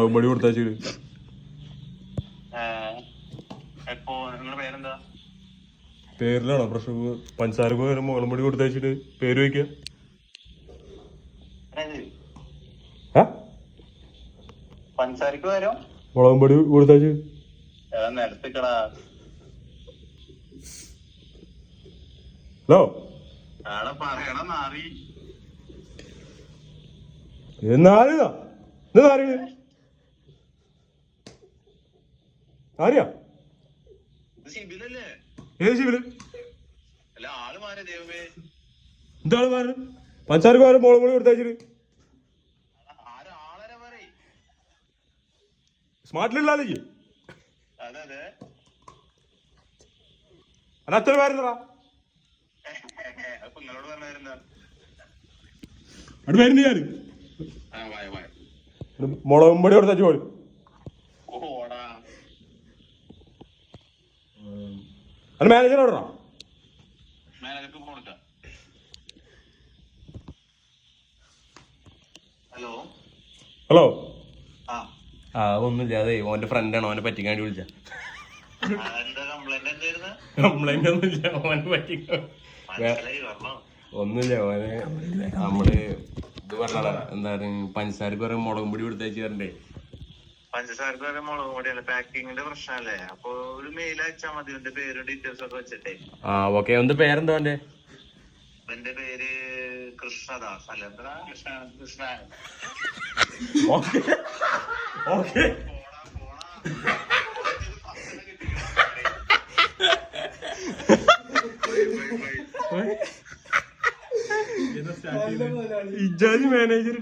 മുളകുംപൊടി കൊടുത്താച്ചു. പേരിലാണോ പ്രശ്നം? പഞ്ചസാരക്ക് പകരം മുളകുംപൊടി കൊടുത്തയച്ചിട്ട് പേര് വയ്ക്കുക. പഞ്ചസാരക്ക് പകരം മുളകുംപൊടി കൊടുത്തയച്ചു. നിലത്തിക്കടാ. ഹലോ, പറയണ നാറി. ആര്യാ? ശിബിലല്ലേ? ഏത് ശിബില്? അല്ല, ആള് മാറി ദൈവമേ. എന്താണ് മാറി? പഞ്ചസാരക്ക് പകരം മുളകുംപൊടി കൊടുത്തയച്ചിട്ട് ആളാരാ പറ? സ്മാർട്ടിലില്ലാതെ അതെ അതെ. അത് അത്ര പേരെന്താ? അപ്പൊ നിങ്ങളോട് പറഞ്ഞായിരുന്ന അവിടെ പേരുണ്ട് ഞാൻ. മുളകുംപൊടി കൊടുത്തയച്ചു പോലും. ഓടാ. അത് മാനേജറോടാ. മാനേജർക്ക് കൊടുക്കാം. Hello hello. ആ ഒന്നുമില്ല, അതെ ഓന്റെ ഫ്രണ്ടാണ്, ഓനെ പറ്റിക്കാൻ വേണ്ടി വിളിച്ച. കംപ്ലൈന്റ് എന്തായിരുന്നു? കംപ്ലൈന്റ് ഒന്നുമില്ല, ഓനെ പറ്റിക്കാൻ. ഒന്നുമില്ല, ഓനെ നമ്മള് ഇത് പറഞ്ഞതാ. എന്താ പഞ്ചസാരക്ക് പറയാൻ മുളകുംപൊടി കൊടുത്തയച്ചു തരണ്ടേ. പഞ്ചസാരക്ക് വരെ മുളക് പൊടിയല്ല, പാക്കിങ്ങിന്റെ പ്രശ്നമല്ലേ. അപ്പൊ ഒരു മെയിൽ അയച്ചാൽ മതി, എന്റെ പേരും ഡീറ്റെയിൽസ് ഒക്കെ വെച്ചിട്ടേ. ഓക്കെ. എന്ത് പേരെന്താ അവന്റെ? എന്റെ പേര് കൃഷ്ണദാസ്. അല്ല, എന്താ കൃഷ്ണ. Okay okay. ഇജാതി മാനേജർ